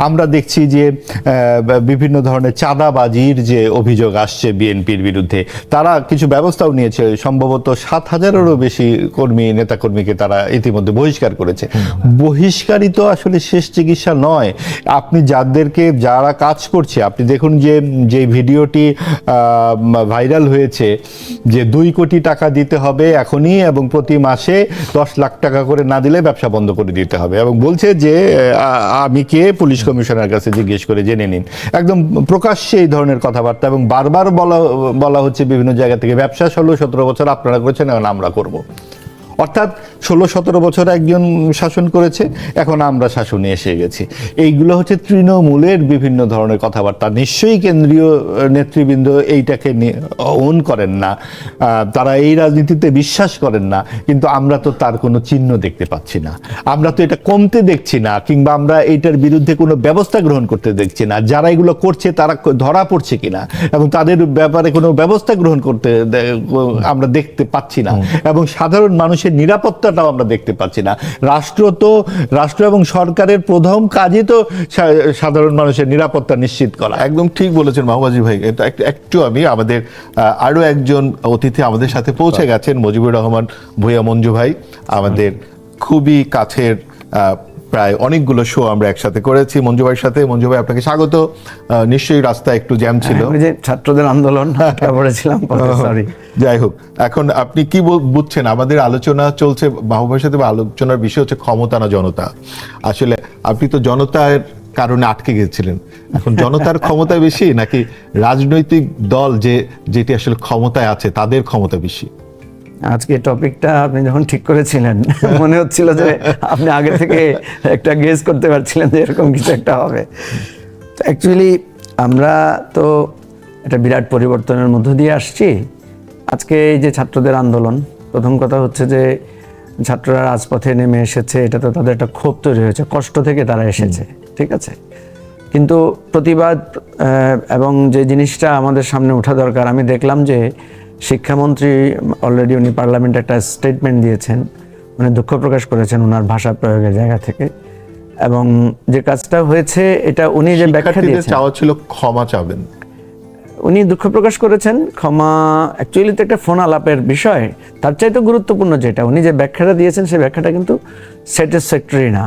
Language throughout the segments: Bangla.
আমরা দেখছি যে বিভিন্ন ধরনের চাঁদাবাজির যে অভিযোগ আসছে বিএনপির বিরুদ্ধে, তারা কিছু ব্যবস্থাও নিয়েছে। সম্ভবত 7,000-এরও বেশি নেতাকর্মীকে তারা ইতিমধ্যে বহিষ্কার করেছে। বহিষ্কারই তো আসলে শেষ চিকিৎসা নয়। আপনি যারা কাজ করছে, আপনি দেখুন যে ভিডিওটি ভাইরাল হয়েছে যে 2 কোটি টাকা দিতে হবে এখনই এবং প্রতি মাসে 10 লাখ টাকা করে না দিলে ব্যবসা বন্ধ করে দিতে হবে, এবং বলছে যে আমি কে, পুলিশ কমিশনার কাছে জিজ্ঞেস করে জেনে নিন। একদম প্রকাশ্যে এই ধরনের কথাবার্তা, এবং বারবার বলা হচ্ছে বিভিন্ন জায়গা থেকে ব্যবসা 16-17 বছর আপনারা করেছেন, এখন আমরা করব। অর্থাৎ 16-17 বছর একজন শাসন করেছে, এখন আমরা শাসনে এসে গেছি। এইগুলো হচ্ছে তৃণমূলের বিভিন্ন ধরনের কথাবার্তা। নিশ্চয়ই কেন্দ্রীয় নেতৃবৃন্দ এইটাকে ওন করেন না, তারা এই রাজনীতিতে বিশ্বাস করেন না, কিন্তু আমরা তো তার কোনো চিহ্ন দেখতে পাচ্ছি না। আমরা তো এটা কমতে দেখছি না, কিংবা আমরা এইটার বিরুদ্ধে কোনো ব্যবস্থা গ্রহণ করতে দেখছি না। যারা এগুলো করছে তারা ধরা পড়ছে কিনা এবং তাদের ব্যাপারে কোনো ব্যবস্থা গ্রহণ করতে আমরা দেখতে পাচ্ছি না, এবং সাধারণ মানুষের নিরাপত্তাটাও আমরা দেখতে পাচ্ছি না। রাষ্ট্র এবং সরকারের প্রথম কাজই তো সাধারণ মানুষের নিরাপত্তা নিশ্চিত করা। একদম ঠিক বলেছেন মাহবাজি ভাই। এটা একটু আমি আমাদের আরো একজন অতিথি আমাদের সাথে পৌঁছে গেছেন, মুজিবুর রহমান ভূঁইয়া মঞ্জু ভাই। আমাদের খুবই কাছের, প্রায় অনেকগুলো শো আমরা একসাথে করেছি মঞ্জু ভাইয়ের সাথে। মঞ্জু ভাই, আপনাকে স্বাগত। নিশ্চয়ই রাস্তায় একটু জ্যাম ছিল, ছাত্রদের আন্দোলন পড়েছিলাম। যাই হোক, এখন আপনি কি বুঝছেন? আমাদের আলোচনা চলছে, মাহবুবের সাথে আলোচনার বিষয় হচ্ছে ক্ষমতা না জনতা। আসলে আপনি তো জনতার কারণে আটকে গেছিলেন, এখন জনতার ক্ষমতা বেশি নাকি রাজনৈতিক দল যেটি আসলে ক্ষমতায় আছে তাদের ক্ষমতা বেশি? আজকে টপিকটা আপনি যখন ঠিক করেছিলেন মনে হচ্ছিল যে আপনি আগে থেকে একটা গেস করতে পারছিলেন যে এরকম কিছু একটা হবে। অ্যাকচুয়ালি আমরা তো একটা বিরাট পরিবর্তনের মধ্য দিয়ে আসছি। আজকে এই যে ছাত্রদের আন্দোলন, প্রথম কথা হচ্ছে যে ছাত্ররা রাজপথে নেমে এসেছে, এটা তো তাদের একটা ক্ষোভ তৈরি হয়েছে, কষ্ট থেকে তারা এসেছে, ঠিক আছে। কিন্তু প্রতিবাদ এবং যে জিনিসটা আমাদের সামনে ওঠা দরকার, আমি দেখলাম যে শিক্ষামন্ত্রী অলরেডি উনি পার্লামেন্টে একটা স্টেটমেন্ট দিয়েছেন, উনি দুঃখ প্রকাশ করেছেন ওনার ভাষা প্রয়োগের জায়গা থেকে। এবং যে কাজটা হয়েছে এটা উনি যে ব্যাখ্যা দিয়েছেন, চাওয়া ছিল ক্ষমা চাবেন, উনি দুঃখ প্রকাশ করেছেন। ক্ষমা অ্যাকচুয়ালি তো একটা ফোন আলাপের বিষয়, তার চাইতে গুরুত্বপূর্ণ যেটা উনি যে ব্যাখ্যাটা দিয়েছেন সেই ব্যাখ্যাটা কিন্তু স্যাটিসফ্যাক্টরি না।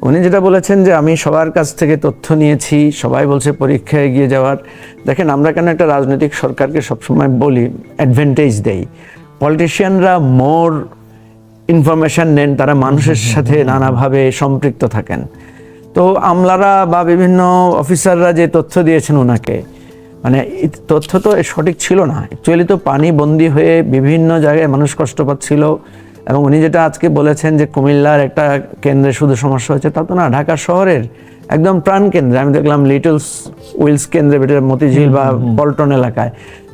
উনি যেটা বলেছেন যে আমি সবার কাছ থেকে তথ্য নিয়েছি, সবাই বলছে পরীক্ষায় এগিয়ে যাওয়ার। দেখেন, আমরা কেন একটা রাজনৈতিক সরকারকে সবসময় বলি অ্যাডভান্টেজ দেই, পলিটিশিয়ানরা মোর ইনফরমেশান নেন, তারা মানুষের সাথে নানাভাবে সম্পৃক্ত থাকেন। তো আমলারা বা বিভিন্ন অফিসাররা যে তথ্য দিয়েছেন ওনাকে, মানে তথ্য তো সঠিক ছিল না। অ্যাকচুয়ালি তো পানি বন্দী হয়ে বিভিন্ন জায়গায় মানুষ কষ্ট পাচ্ছিল। এবং উনি যেটা আজকে বলেছেন যে কুমিল্লার একটা কেন্দ্রে শুধু সমস্যা হচ্ছে, তা তো না, ঢাকা শহরের একদম প্রাণ কেন্দ্রে আমি দেখলাম লিটল উইলস কেন্দ্রে, মতিঝিল বা পল্টন এলাকায়,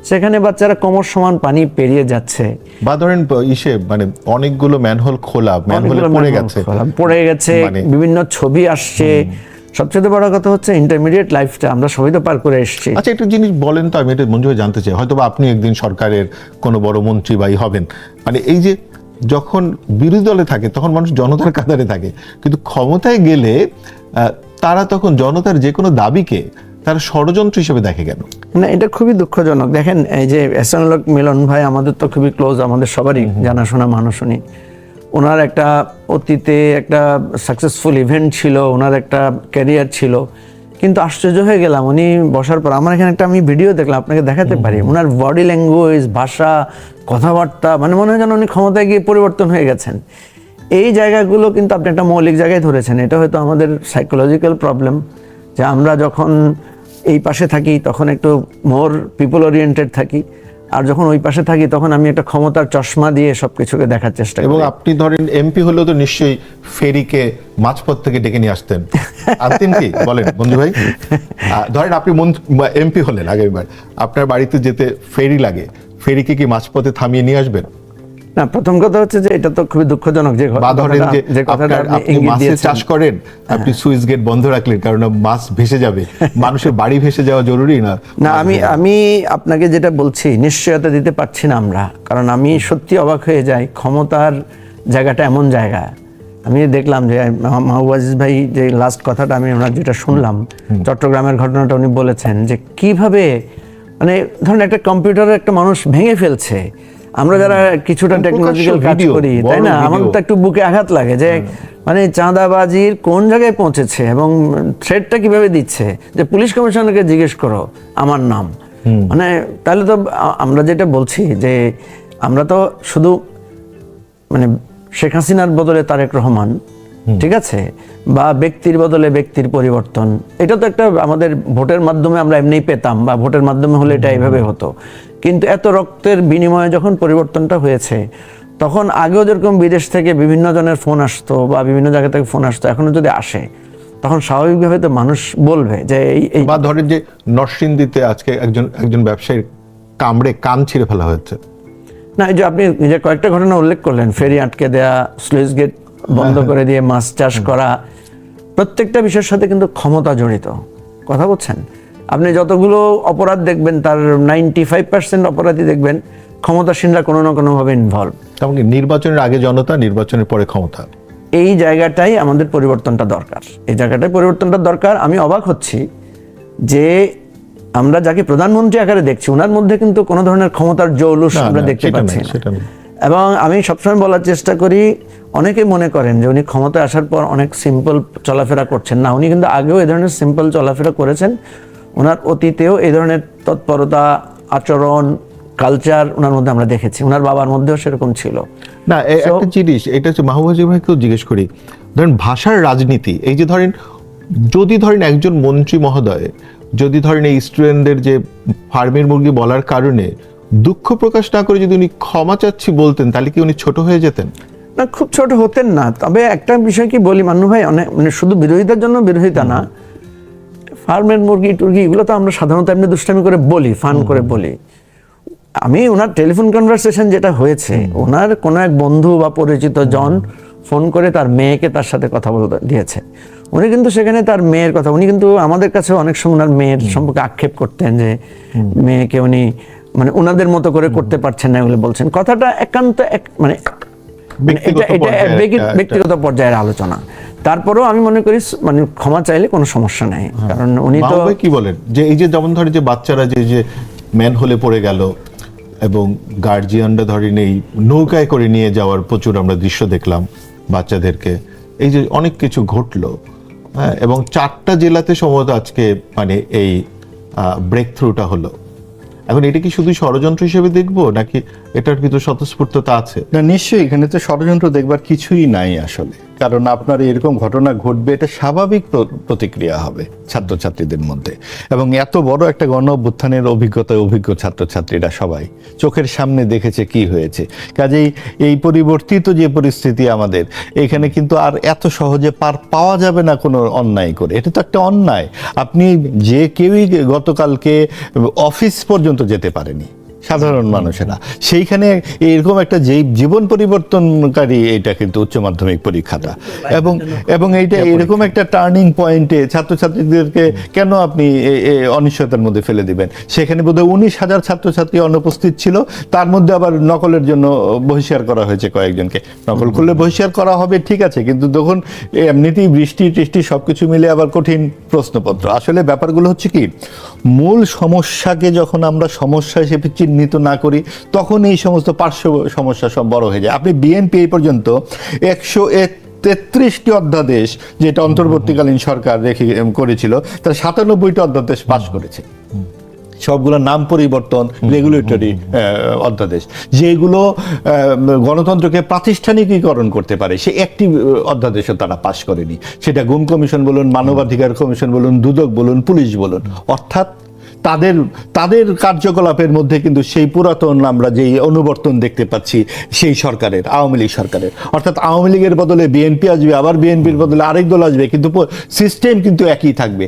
সেখানে বাচ্চারা কোমর সমান পানি পেরিয়ে যাচ্ছে। বা ধরেন মানে অনেকগুলো ম্যানহোল খোলা, ম্যানহোলে পড়ে গেছে, বিভিন্ন ছবি আসছে। সবচেয়ে বড় কথা হচ্ছে ইন্টারমিডিয়েট লাইফটা আমরা সবাই তো পার করে এসেছি। আচ্ছা, একটা জিনিস বলেন তো, আমি এটা মঞ্জু ভাই জানতে চাই, হয়তো বা আপনি একদিন সরকারের কোনো বড় মন্ত্রী বা হবেন, মানে এই যে যখন বিরোধী দলে থাকে তখন মানুষ জনতার কাতারে থাকে, কিন্তু ক্ষমতায় গেলে তারা তখন জনতার যে কোনো দাবিকে তারা ষড়যন্ত্র হিসেবে দেখে কেন? না, এটা খুবই দুঃখজনক। দেখেন, এই যে এহসানুল হক মিলন ভাই আমাদের তো খুবই ক্লোজ, আমাদের সবারই জানাশোনা মানুষ। উনি, ওনার একটা অতীতে একটা সাকসেসফুল ইভেন্ট ছিল, ওনার একটা ক্যারিয়ার ছিল, কিন্তু আশ্চর্য হয়ে গেলাম উনি বসার পর। আমার এখানে একটা আমি ভিডিও দেখলাম, আপনাকে দেখাতে পারি, ওনার বডি ল্যাঙ্গুয়েজ, ভাষা, কথাবার্তা, মানে মনে হয় যেন উনি ক্ষমতায় গিয়ে পরিবর্তন হয়ে গেছেন। এই জায়গাগুলো কিন্তু আপনি একটা মৌলিক জায়গায় ধরেছেন। এটা হয়তো আমাদের সাইকোলজিক্যাল প্রবলেম, যে আমরা যখন এই পাশে থাকি তখন একটু মোর পিপল ওরিয়েন্টেড থাকি, আর যখন ওই পাশে থাকি তখন আমি একটা ক্ষমতার চশমা দিয়ে সবকিছুকে দেখার চেষ্টা করি। এবং আপনি ধরেন এমপি হলেও তো নিশ্চয়ই ফেরিকে মাঝপথ থেকে ডেকে নিয়ে আসতেন, আসতেন কি বলেন মঞ্জু ভাই? ধরেন আপনি এমপি হলেন, আগেরবার আপনার বাড়িতে যেতে ফেরি লাগে, ফেরিকে কি মাঝপথে থামিয়ে নিয়ে আসবেন? না, প্রথম কথা হচ্ছে যে এটা তো খুবই দুঃখজনক যে কথাটা আপনি মাছের চাষ করেন, আপনি সুইচ গেট বন্ধ রাখলেন কারণ মাছ ভেসে যাবে, মানুষের বাড়ি ভেসে যাওয়া জরুরি না। না, আমি আপনাকে যেটা বলছি নিশ্চয়তা দিতে পারছি না আমরা, কারণ আমি সত্যি অবাক হয়ে যাই। ক্ষমতার জায়গাটা এমন জায়গা আমি দেখলাম যে মাহবুব আজিজ ভাই যে লাস্ট কথাটা আমি ওনার যেটা শুনলাম, চট্টগ্রামের ঘটনাটা উনি বলেছেন যে কিভাবে মানে ধরেন একটা কম্পিউটারে একটা মানুষ ভেঙে ফেলছে। আমরা যারা কিছুটা টেকনোলজিক্যাল কাজ video, করি, তাই বড় না, video। আমাদের তো একটু বুকে আঘাত লাগে যে মানে চাঁদাবাজির কোন জায়গায় পৌঁছেছে এবং থ্রেটটা কিভাবে দিচ্ছে যে পুলিশ কমিশনারকে জিজ্ঞেস করো আমার নাম। মানে তাহলে তো আমরা যেটা বলছি যে আমরা তো শুধু মানে শেখ হাসিনার বদলে তারেক রহমান, ঠিক আছে, বা ব্যক্তির বদলে ব্যক্তির পরিবর্তন, এটা তো একটা আমাদের ভোটের মাধ্যমে আমরা এমনিই পেতাম, বা ভোটের মাধ্যমে হলে এটা এইভাবে হতো। কিন্তু এত রক্তের বিনিময়ে যখন পরিবর্তনটা হয়েছে, তখন আগেও যেরকম বিদেশ থেকে বিভিন্ন জনের ফোন আসতো বা বিভিন্ন জায়গা থেকে ফোন আসতো, এখনো যদি আসে তখন স্বাভাবিকভাবে তো মানুষ বলবে যে এই বা ধরেন যে নরসিংদীতে আজকে একজন ব্যবসায়ীর কামড়ে কান ছিঁড়ে ফেলা হয়েছে। না, এই যে আপনি যে কয়েকটা ঘটনা উল্লেখ করলেন, ফেরি আটকে দেয়া, স্লুইস গেট বন্ধ করে দিয়ে মাছ চাষ করা, প্রত্যেকটা বিষয়ের সাথে কিন্তু ক্ষমতা জড়িত। কথা বলছেন, আপনি যতগুলো অপরাধ দেখবেন তার 95% অপরাধী দেখবেন ক্ষমতাসীনরা কোনো না কোনোভাবে ইনভলভ। তেমনকি নির্বাচনের আগে জনতা, নির্বাচনের পরে ক্ষমতা। এই জায়গাটাই আমাদের পরিবর্তনটা দরকার, এই জায়গাটায় পরিবর্তনটা দরকার। আমি অবাক হচ্ছি যে আমরা যাকে প্রধানমন্ত্রী আকারে দেখছি ওনার মধ্যে কিন্তু কোনো ধরনের ক্ষমতার জৌলুস না, আমরা না, দেখতে সেটা পাচ্ছি নেই, না। সেটা নেই। এবং আমি সবসময় বলার চেষ্টা করি, অনেকে মনে করেন যে উনি ক্ষমতায় আসার পর অনেক সিম্পল চলাফেরা করছেন। না, উনি কিন্তু আগেও এই ধরনের সিম্পল চলাফেরা করেছেন। ওনার অতীতেও এই ধরনের তৎপরতা, আচরণ, কালচার ওনার মধ্যে আমরা দেখেছি। ওনার বাবার মধ্যেও সেরকম ছিল। না, একটা জিনিস এটা হচ্ছে মাহবুব আজিজ ভাইকেও জিজ্ঞেস করি, ধরেন ভাষার রাজনীতি, এই যে ধরেন যদি ধরেন একজন মন্ত্রী মহোদয় যদি ধরেন এই স্টুডেন্টদের যে ফার্মের মুরগি বলার কারণে দুঃখ প্রকাশ না করে যদি উনি ক্ষমা চাচ্ছি বলতেন, তাহলে কি উনি ছোট হয়ে যেতেন? না, খুব ছোট হতেন না। তবে একটা বিষয় কি বলি মান্নু ভাই, অনেক মানে শুধু বিরোধিতার জন্য বিরোধিতা না, ফার্মের মুরগি টুরগি এগুলো তো আমরা সাধারণত এমনি দুষ্টামি করে বলি, ফান করে বলি। আমি ওনার টেলিফোন কনভারসেশন যেটা হয়েছে, ওনার কোনো এক বন্ধু বা পরিচিত জন ফোন করে তার মেয়েকে তার সাথে কথা বলতে দিয়েছে। উনি কিন্তু সেখানে তার মেয়ের কথা, উনি কিন্তু আমাদের কাছে অনেক সময় ওনার মেয়ের সম্পর্কে আক্ষেপ করতেন যে মেয়েকে উনি মানে ওনাদের মতো করে করতে পারছেন না, এগুলো বলছেন। কথাটা একান্ত মানে ব্যক্তিগত পর্যায়ের আলোচনা। তারপরেও আমি মনে করি মানে ক্ষমা চাইলে কোনো সমস্যা নাই, কারণ উনি তো মাহবুব ভাই কি বলেন যে এই যে যেমন ধরে যে বাচ্চারা যে ম্যান হলে পড়ে গেল এবং গার্জিয়ানরা ধরেন এই নৌকায় করে নিয়ে যাওয়ার প্রচুর আমরা দৃশ্য দেখলাম বাচ্চাদেরকে, এই যে অনেক কিছু ঘটলো, হ্যাঁ, এবং 4টা জেলাতে সম্ভবত আজকে মানে এই ব্রেক থ্রুটা হলো। এখন এটা কি শুধু ষড়যন্ত্র হিসেবে দেখবো, নাকি এটার ভিতর স্বতঃস্ফূর্ততা আছে? না, নিশ্চয়ই এখানে তো ষড়যন্ত্র দেখবার কিছুই নাই আসলে। কারণ আপনার এরকম ঘটনা ঘটবে, এটা স্বাভাবিক প্রতিক্রিয়া হবে ছাত্রছাত্রীদের মধ্যে। এবং এত বড় একটা গণ অভ্যুত্থানের অভিজ্ঞতায় অভিজ্ঞ ছাত্রছাত্রীরা সবাই চোখের সামনে দেখেছে কি হয়েছে। কাজেই এই পরিবর্তিত যে পরিস্থিতি আমাদের এখানে কিন্তু আর এত সহজে পার পাওয়া যাবে না কোনো অন্যায় করে। এটা তো একটা অন্যায়। আপনি যে কেউই গতকালকে অফিস পর্যন্ত যেতে পারেনি, সাধারণ মানুষেরা, সেইখানে এরকম একটা জীবন পরিবর্তনকারী এটা কিন্তু উচ্চ মাধ্যমিক পরীক্ষাটা, এবং এইটা এরকম একটা টার্নিং পয়েন্টে ছাত্রছাত্রীদেরকে কেন আপনি অনিশ্চয়তার মধ্যে ফেলে দিবেন? সেখানে বোধহয় 19,000 ছাত্রছাত্রী অনুপস্থিত ছিল, তার মধ্যে আবার নকলের জন্য বহিষ্কার করা হয়েছে কয়েকজনকে। নকল করলে বহিষ্কার করা হবে, ঠিক আছে, কিন্তু তখন এমনিতেই বৃষ্টি টিষ্টি সবকিছু মিলে আবার কঠিন প্রশ্নপত্র। আসলে ব্যাপারগুলো হচ্ছে কি, মূল সমস্যাকে যখন আমরা সমস্যা হিসেবে চিহ্নিত না করি তখন এই সমস্ত পার্শ্ব সমস্যা সব বড় হয়ে যায়। আপনি বিএনপি এই পর্যন্ত 133টি অধ্যাদেশ, যেটা অন্তর্বর্তীকালীন সরকার করেছিল, তার 97টি অধ্যাদেশ পাশ করেছে। সবগুলো নাম পরিবর্তন, রেগুলেটরি অধ্যাদেশ, যেগুলো গণতন্ত্রকে প্রাতিষ্ঠানিকীকরণ করতে পারে, সে একটি অধ্যাদেশও তারা পাশ করেনি। সেটা গুম কমিশন বলুন, মানবাধিকার কমিশন বলুন, দুদক বলুন, পুলিশ বলুন। অর্থাৎ তাদের কার্যকলাপের মধ্যে কিন্তু সেই পুরাতন আমরা যেই অনুবর্তন দেখতে পাচ্ছি সেই সরকারের, আওয়ামী লীগ সরকারের। অর্থাৎ আওয়ামী লীগের বদলে বিএনপি আসবে, আবার বিএনপির বদলে আরেক দল আসবে, কিন্তু সিস্টেম কিন্তু একই থাকবে।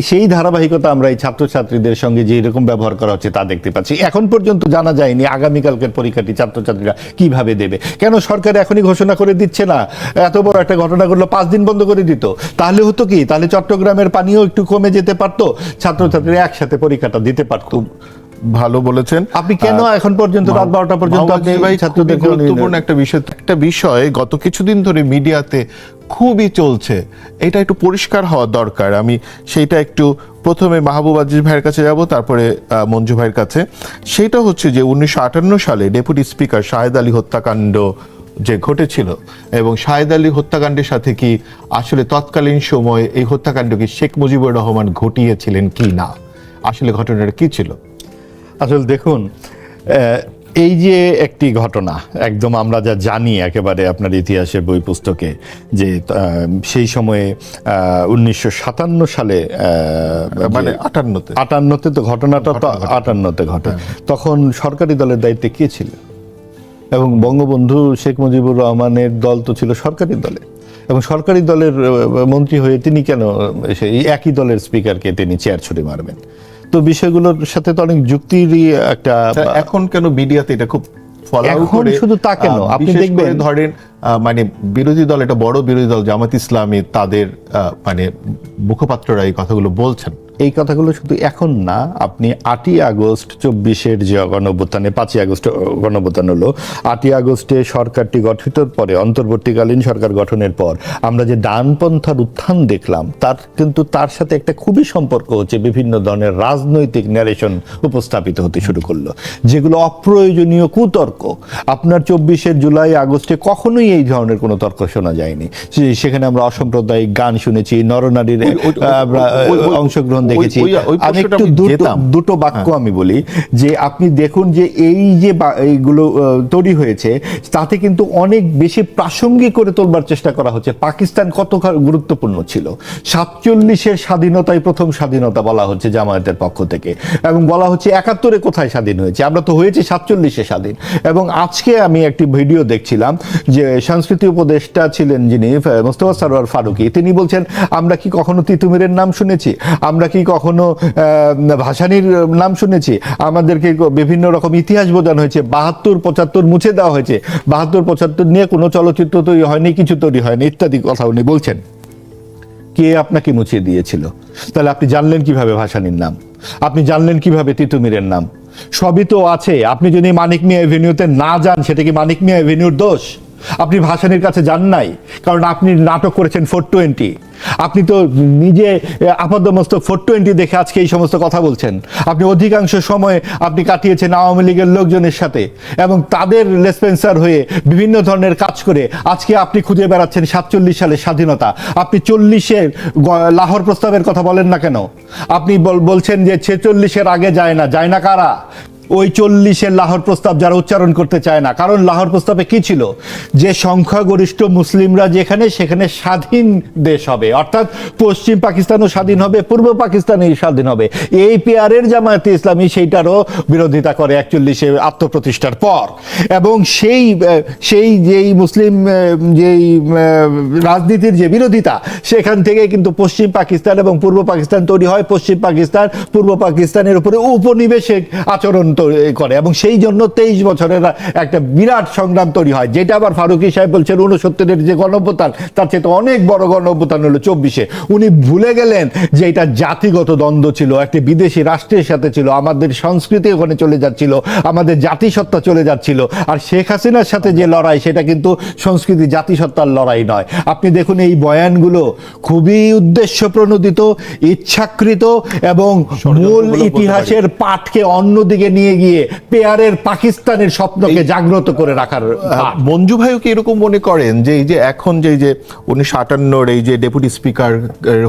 সেই ধারাবাহিকতা আমরা এই ছাত্রছাত্রীদের সঙ্গে যে এরকম ব্যবহার করা হচ্ছে তা দেখতে পাচ্ছি। এখন পর্যন্ত জানা যায়নি আগামীকালকের পরীক্ষাটি ছাত্রছাত্রীরা কিভাবে দেবে। কেন সরকার এখনই ঘোষণা করে দিচ্ছে না? এত বড় একটা ঘটনা ঘটলো, 5 দিন বন্ধ করে দিত, তাহলে হতো কি, তাহলে চট্টগ্রামের পানিও একটু কমে যেতে পারতো, ছাত্রছাত্রীরা একসাথে পরীক্ষাটা দিতে পারত। ভালো বলেছেন। আপনি কেন এখন পর্যন্ত রাত 12টা পর্যন্ত আপনি ছাত্রদের গুরুত্বপূর্ণ একটা বিষয় গত কিছুদিন ধরে মিডিয়াতে খুবই চলছে, এটা একটু পরিষ্কার হওয়া দরকার। আমি সেইটা একটু প্রথমে মাহবুব আজিজ ভাইয়ের কাছে যাব, তারপরে মঞ্জু ভাইয়ের কাছে। সেটা হচ্ছে যে 1958 সালে ডেপুটি স্পিকার শাহেদ আলী হত্যাকাণ্ড যে ঘটেছিল, এবং শাহেদ আলী হত্যাকাণ্ডের সাথে কি আসলে তৎকালীন সময়ে এই হত্যাকাণ্ড কি শেখ মুজিবুর রহমান ঘটিয়েছিলেন কি না, আসলে ঘটনাটা কি ছিল? আসলে দেখুন, এই যে একটি ঘটনা একদম আমরা যা জানি একেবারে আপনার ইতিহাসের বই পুস্তকে, যে সেই সময়ে 1957 সালে মানে 58-তে তো ঘটনাটা তো 58-তে ঘটে। তখন সরকারি দলের দায়িত্বে কে ছিল? এবং বঙ্গবন্ধু শেখ মুজিবুর রহমানের দল তো ছিল সরকারি দলে, এবং সরকারি দলের মন্ত্রী হয়ে তিনি কেন সেই একই দলের স্পিকারকে তিনি চেয়ার ছুড়ে মারবেন? তো বিষয়গুলোর সাথে তো অনেক যুক্তিরই একটা। এখন কেন মিডিয়াতে এটা খুব ফলো এখন করে? শুধু তা কেন, আপনি বিশেষ দেখবেন করে ধরেন মানে বিরোধী দল, এটা বড় বিরোধী দল জামাত ইসলামী, তাদের মানে মুখপাত্ররা এই কথাগুলো বলছেন। এই কথাগুলো শুধু এখন না, আপনি 8ই আগস্ট 24-এর যে গণঅভ্যুত্থানে, 5ই আগস্ট গণঅভ্যুত্থান হলো, 8ই আগস্টে সরকারটি গঠিত পরে, অন্তর্বর্তীকালীন সরকার গঠনের পর আমরা যে ডানপন্থার উত্থান দেখলাম, তার সাথে একটা খুবই সম্পর্ক হচ্ছে বিভিন্ন ধরনের রাজনৈতিক ন্যারেশন উপস্থাপিত হতে শুরু করলো, যেগুলো অপ্রয়োজনীয় কুতর্ক। আপনার 24 জুলাই আগস্টে কখনোই এই ধরনের কোনো তর্ক শোনা যায়নি। সেখানে আমরা অসাম্প্রদায়িক গান শুনেছি, নরনারীর অংশগ্রহণ দেখেছি। আমি একটু দুটো বাক্য আমি বলি, যে আপনি দেখুন যে এই যে এইগুলো তৈরি হয়েছে, তাতে কিন্তু অনেক বেশি প্রাসঙ্গিক করে তোলবার চেষ্টা করা হচ্ছে পাকিস্তান কত গুরুত্বপূর্ণ ছিল। 47-এর স্বাধীনতায় প্রথম স্বাধীনতা বলা হচ্ছে জামায়াতের পক্ষ থেকে, এবং বলা হচ্ছে 71-এ কোথায় স্বাধীন হয়েছে, আমরা তো হয়েছে 47-এ স্বাধীন। এবং আজকে আমি একটি ভিডিও দেখছিলাম যে সংস্কৃতি উপদেষ্টা ছিলেন যিনি মোস্তফা সরোয়ার ফারুকী, তিনি বলছেন আমরা কি কখনো তিতুমিরের নাম শুনেছি, আমরা কি কখনো ভাসানীর নাম শুনেছি, আমাদেরকে বিভিন্ন রকম ইতিহাস বোঝানো হয়েছে, 72-75 মুছে দেওয়া হয়েছে, 72-75 নিয়ে কোনো চলচ্চিত্র তৈরি হয়নি, কিছু তৈরি হয়নি, ইত্যাদি কথা উনি বলছেন। কে আপনাকে মুছিয়ে দিয়েছিল? তাহলে আপনি জানলেন কিভাবে ভাসানীর নাম? আপনি জানলেন কিভাবে তিতুমিরের নাম? সবই তো আছে। আপনি যদি মানিক মিয়া এভিনিউতে না যান, সেটা কি মানিক মিয়া এভিনিউর দোষ? আপনি ভাসানীর কাছে যান নাই কারণ আপনি নাটক করেছেন 420। আপনি তো নিজে আপাতমস্তক 420 দেখে আজকে এই সমস্ত কথা বলছেন। আপনি অধিকাংশ সময় আপনি কাটিয়েছেন আওয়ামী লীগের লোকজনের সাথে, এবং তাদের লেসপেন্সার হয়ে বিভিন্ন ধরনের কাজ করে আজকে আপনি খুঁজে বেড়াচ্ছেন 47 সালের স্বাধীনতা। আপনি 40-এর লাহোর প্রস্তাবের কথা বলেন না কেন? আপনি বলছেন যে 46-এর আগে যায় না কারা? ওই 40-এর লাহোর প্রস্তাব যারা উচ্চারণ করতে চায় না। কারণ লাহোর প্রস্তাবে কি ছিল? যে সংখ্যাগরিষ্ঠ মুসলিমরা যেখানে, সেখানে স্বাধীন দেশ হবে, অর্থাৎ পশ্চিম পাকিস্তানও স্বাধীন হবে, পূর্ব পাকিস্তানই স্বাধীন হবে। এই পিআরের জামায়াতে ইসলামী সেইটারও বিরোধিতা করে 41-এ আত্মপ্রতিষ্ঠার পর। এবং সেই যেই মুসলিম যেই রাজনীতির যে বিরোধিতা, সেখান থেকে কিন্তু পশ্চিম পাকিস্তান এবং পূর্ব পাকিস্তান তৈরি হয়। পশ্চিম পাকিস্তান পূর্ব পাকিস্তানের উপরে উপনিবেশিক আচরণ করে, এবং সেই জন্য 23 বছরের একটা বিরাট সংগ্রাম তৈরি হয়, যেটা আবার ফারুকী সাহেব বলছেন 69-এর যে গণঅভ্যুত্থান, তার চেয়ে অনেক বড় গণঅভ্যুত্থান হলো 24-এ। উনি ভুলে গেলেন যে এটা জাতিগত দ্বন্দ্ব ছিল, একটি বিদেশি রাষ্ট্রের সাথে ছিল, আমাদের সংস্কৃতি ওখানে চলে যাচ্ছিল, আমাদের জাতিসত্তা চলে যাচ্ছিল। আর শেখ হাসিনার সাথে যে লড়াই, সেটা কিন্তু সংস্কৃতি জাতিসত্তার লড়াই নয়। আপনি দেখুন এই বয়ানগুলো খুবই উদ্দেশ্য প্রণোদিত, ইচ্ছাকৃত, এবং মূল ইতিহাসের পাঠকে অন্যদিকে নিয়ে গিয়ে পেয়ারের পাকিস্তানের স্বপ্নকে জাগ্রত করে রাখার। মঞ্জু ভাইও কি এরকম মনে করেন যে এই যে এখন যে 1958-র এই যে ডেপুটি স্পিকার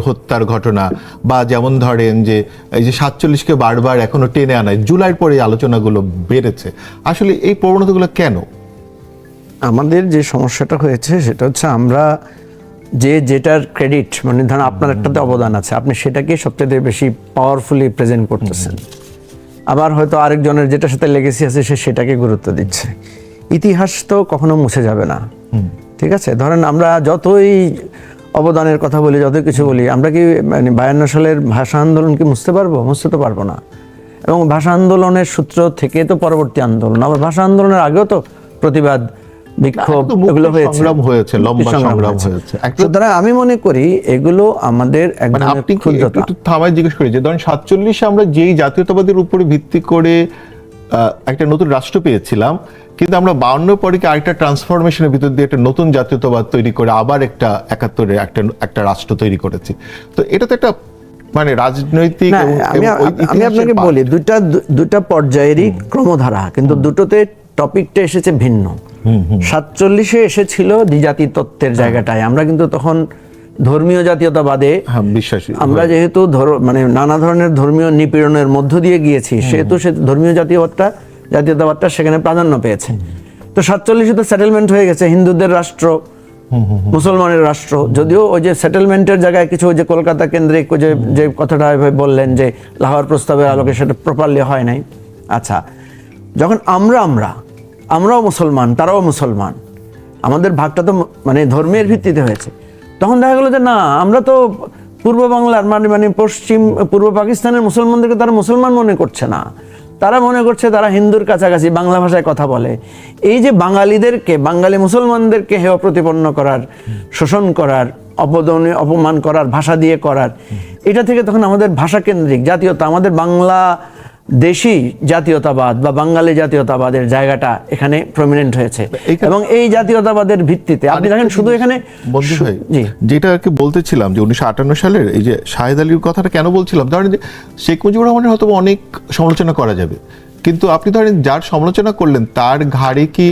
হত্যার ঘটনা, বা যেমন ধরেন যে এই যে 47-কে বারবার এখনো টেনে আনায়, জুলাইয়ের পরে আলোচনাগুলো বেড়েছে, আসলে এই প্রবণতাগুলো কেন? আমাদের যে সমস্যাটা হয়েছে সেটা হচ্ছে আমরা যেটার ক্রেডিট, মানে ধরেন আপনার একটাতে অবদান আছে, আপনি সেটাকে সবচেয়ে বেশি পাওয়ারফুলি প্রেজেন্ট করতেছেন, আবার হয়তো আরেকজনের যেটার সাথে লেগেসি আছে সে সেটাকে গুরুত্ব দিচ্ছে। ইতিহাস তো কখনো মুছে যাবে না, ঠিক আছে? ধরেন আমরা যতই অবদানের কথা বলি, যত কিছু বলি, আমরা কি মানে 52 সালের ভাষা আন্দোলনকে মুছতে পারবো? মুছতে তো পারবো না। এবং ভাষা আন্দোলনের সূত্র থেকে তো পরবর্তী আন্দোলন, আবার ভাষা আন্দোলনের আগেও তো প্রতিবাদ বিক্ষোভ একটা তো মুক্তির এগুলো হয়েছে, সংগ্রাম হয়েছে, লম্বা সংগ্রাম হয়েছে। একটা- সুতরাং আমি মনে করি এগুলো আমাদের এক মানে ধরনের আপনি কি ক্ষুদ্রতা। একটু থামায় জিজ্ঞেস করি যে ধরেন 47 আমরা যেই জাতীয়তাবাদের উপরে ভিত্তি করে একটা নতুন রাষ্ট্র পেয়েছিলাম, কিন্তু আমরা 52 পরে কি আরেকটা ট্রান্সফরমেশনের ভিতর দিয়ে একটা নতুন জাতীয়তাবাদ তৈরি করে আবার একটা 71-এ একটা রাষ্ট্র তৈরি করেছি। তো এটা তো একটা মানে রাজনৈতিক না, আমি আপনাকে বলি দুটা পর্যায়েরই ক্রমধারা, কিন্তু দুটোতে টপিকটা এসেছে ভিন্ন। 47-এ এসেছিল দ্বিজাতি তত্ত্বের জায়গাটায়, আমরা কিন্তু তখন ধর্মীয় জাতীয়তাবাদে বিশ্বাসী আমরা যেহেতু মানে নানা ধরনের ধর্মীয় নিপীড়নের মধ্য দিয়ে গিয়েছি, সেহেতু সে ধর্মীয় জাতীয়তাবাদটা সেখানে প্রাধান্য পেয়েছে। তো 47-এ তো সেটেলমেন্ট হয়ে গেছে, হিন্দুদের রাষ্ট্র, মুসলমানের রাষ্ট্র। যদিও ওই যে সেটেলমেন্টের জায়গায় কিছু ওই যে কলকাতা কেন্দ্রিক ওই যে কথাটা বললেন যে লাহোর প্রস্তাবের আলোকে সেটা প্রপারলি হয় নাই। আচ্ছা, যখন আমরাও মুসলমান, তারাও মুসলমান, আমাদের ভাগটা তো মানে ধর্মের ভিত্তিতে হয়েছে, তখন দেখা গেল যে না, আমরা তো পূর্ব বাংলার মানে পূর্ব পাকিস্তানের মুসলমানদেরকে তারা মুসলমান মনে করছে না, তারা মনে করছে তারা হিন্দুর কাছাকাছি, বাংলা ভাষায় কথা বলে। এই যে বাঙালি মুসলমানদেরকে হেয় প্রতিপন্ন করার, শোষণ করার, অপমান করার, ভাষা দিয়ে করার, এটা থেকে তখন আমাদের ভাষা কেন্দ্রিক জাতীয়তা, আমাদের বাংলা দেশি জাতীয়তাবাদ বা বাঙালি জাতীয়তাবাদের জায়গাটা এখানে প্রমিনেন্ট হয়েছে। এবং এই জাতীয়তাবাদের ভিত্তিতে আপনি দেখেন শুধু এখানে বন্ধু ভাই, জি, যেটা আর কি বলতেছিলাম যে 1958 সালের এই যে শাহেদ আলীর কথাটা কেন বলছিলাম, ধরেন যে শেখ মুজিবুর রহমানের হয়তো অনেক সমালোচনা করা যাবে, কিন্তু আপনি ধরেন যার সমালোচনা করলেন তার ঘাড়ে কি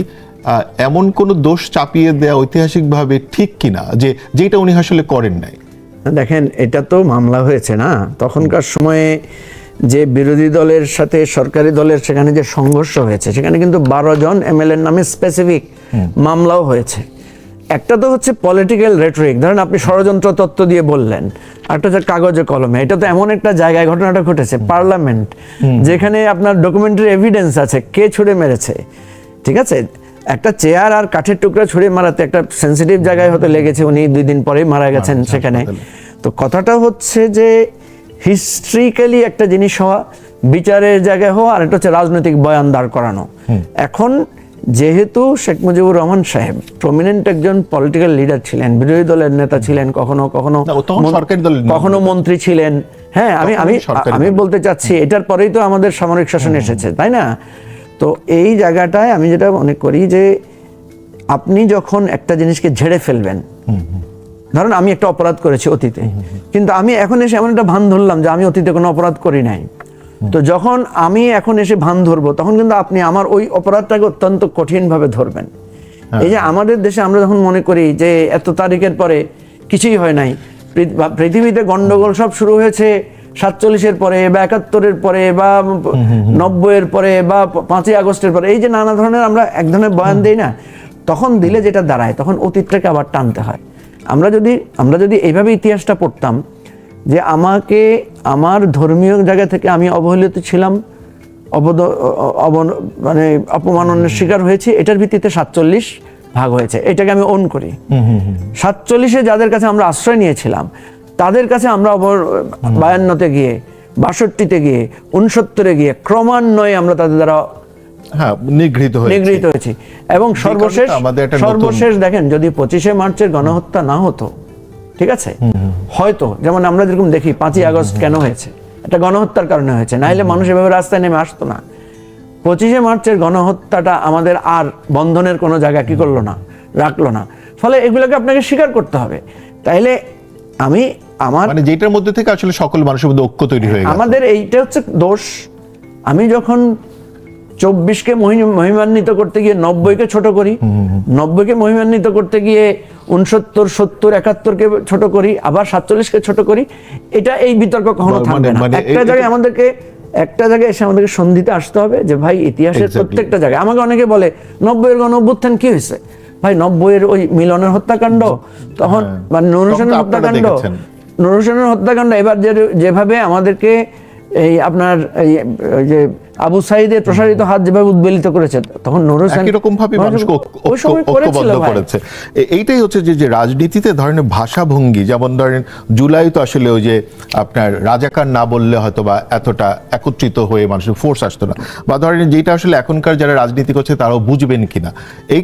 এমন কোনো দোষ চাপিয়ে দেওয়া ঐতিহাসিকভাবে ঠিক কিনা যে যেটা উনি আসলে করেন নাই? দেখেন, এটা তো মামলা হয়েছে না তখনকার সময়ে, যে বিরোধী দলের সাথে সরকারি দলের সেখানে যে সংঘর্ষ হয়েছে, সেখানে কিন্তু 12 জন এমএলএর নামে স্পেসিফিক মামলাও হয়েছে। একটা তো হচ্ছে পলিটিক্যাল রেটরিক, ধরেন আপনি ষড়যন্ত্র তত্ত্ব দিয়ে বললেন, একটা হচ্ছে কাগজে কলমে। এটা তো এমন একটা জায়গায় ঘটনাটা ঘটেছে, পার্লামেন্ট, যেখানে আপনার ডকুমেন্টারি এভিডেন্স আছে কে ছুড়ে মেরেছে, ঠিক আছে? একটা চেয়ার আর কাঠের টুকরা ছুড়ে মারাতে একটা সেন্সিটিভ জায়গায় হয়তো লেগেছে, উনি 2 দিন পরেই মারা গেছেন সেখানে। তো কথাটা হচ্ছে যে হিস্ট্রিক্যালি একটা জিনিস হওয়া, বিচারের জায়গায় হওয়া, আর একটা হচ্ছে রাজনৈতিক বয়ান দাঁড় করানো। এখন যেহেতু শেখ মুজিবুর রহমান সাহেব প্রমিনেন্ট একজন পলিটিক্যাল লিডার ছিলেন, বিরোধী দলের নেতা ছিলেন, কখনো মন্ত্রী ছিলেন, হ্যাঁ, আমি বলতে চাচ্ছি এটার পরেই তো আমাদের সামরিক শাসন এসেছে, তাই না? তো এই জায়গাটায় আমি যেটা মনে করি যে আপনি যখন একটা জিনিসকে ঝেড়ে ফেলবেন, ধরেন আমি একটা অপরাধ করেছি অতীতে, কিন্তু আমি এখন এসে এমন একটা ভান ধরলাম যে আমি অতীতে কোনো অপরাধ করি নাই, তো যখন আমি এখন এসে ভান ধরবো, তখন কিন্তু আপনি আমার ওই অপরাধটাকে অত্যন্ত কঠিনভাবে ধরবেন। এই যে আমাদের দেশে আমরা যখন মনে করি যে এত তারিখের পরে কিছুই হয় নাই, পৃথিবীতে গন্ডগোল সব শুরু হয়েছে 47-এর পরে বা 71-এর পরে বা 90-এর পরে বা 5ই আগস্টের পরে, এই যে নানা ধরনের আমরা এক ধরনের বয়ান দিই না, তখন দিলে যেটা দাঁড়ায়, তখন অতীতটাকে আবার টানতে হয়। আমরা যদি এইভাবে ইতিহাসটা পড়তাম যে আমাকে আমার ধর্মীয় জায়গা থেকে আমি অবহেলিত ছিলাম, মানে অপমাননের শিকার হয়েছি, এটার ভিত্তিতে 47 ভাগ হয়েছে, এটাকে আমি ওন করি। 47-এ যাদের কাছে আমরা আশ্রয় নিয়েছিলাম, তাদের কাছে আমরা 52-তে গিয়ে, 62-তে গিয়ে, 69-এ গিয়ে ক্রমান্বয়ে আমরা তাদের দ্বারা নিগৃহীত হয়েছি। এবং সর্বশেষ দেখেন, যদি 25শে মার্চের গণহত্যা না হতো, ঠিক আছে, হয়তো যেমন আমরা যেরকম দেখি 5ই আগস্ট কেন হয়েছে, এটা গণহত্যার কারণে হয়েছে, না হলে মানুষ এভাবে রাস্তায় নেমে আসতো না। 25শে মার্চের গণহত্যাটা আমাদের আর বন্ধনের কোনো জায়গা কি করলো না, রাখলো না। ফলে এগুলোকে আপনাকে স্বীকার করতে হবে। তাইলে আমার মানে যেটার মধ্যে থেকে আসলে সকল মানুষের মধ্যে ঐক্য তৈরি হয়ে গেছে, আমাদের এইটা হচ্ছে দোষ। আমি যখন 24-কে মহিমান্বিত করতে গিয়ে 90-কে ছোট করি, 90-কে মহিমান্বিত করতে গিয়ে 69, 70, 71-কে ছোট করি, আবার 47-কে ছোট করি, এটা এই বিতর্ক কখনো থাকবে না। একটা জায়গায় এসে আমাদেরকে সন্ধিতে আসতে হবে যে ভাই, ইতিহাসের প্রত্যেকটা জায়গায় আমাকে অনেকে বলে 90-এর গণ-অভ্যুত্থান কি হয়েছে ভাই, 90-এর ওই মিলনের হত্যাকাণ্ড, তখন মানে নুর হোসেনের হত্যাকাণ্ড, এবার যেভাবে আমাদেরকে এই আপনার যে আবু সাইদের প্রসারিত হাত যেভাবে উদ্বেলিত করেছে, তখন নুর হোসেন এরকম ভাবে মানুষকে ঐক্যবদ্ধ করেছে। এইটাই হচ্ছে যে রাজনীতিতে ধরেন ভাষাভঙ্গি, যেমন ধরেন জুলাই তো আসলে ওই যে আপনার রাজাকার না বললে হয়তো বা এতটা একত্রিত হয়ে মানুষের ফোর্স আসতো না, বা ধরেন যেটা আসলে এখনকার যারা রাজনীতি করছে তারাও বুঝবেন কিনা, এই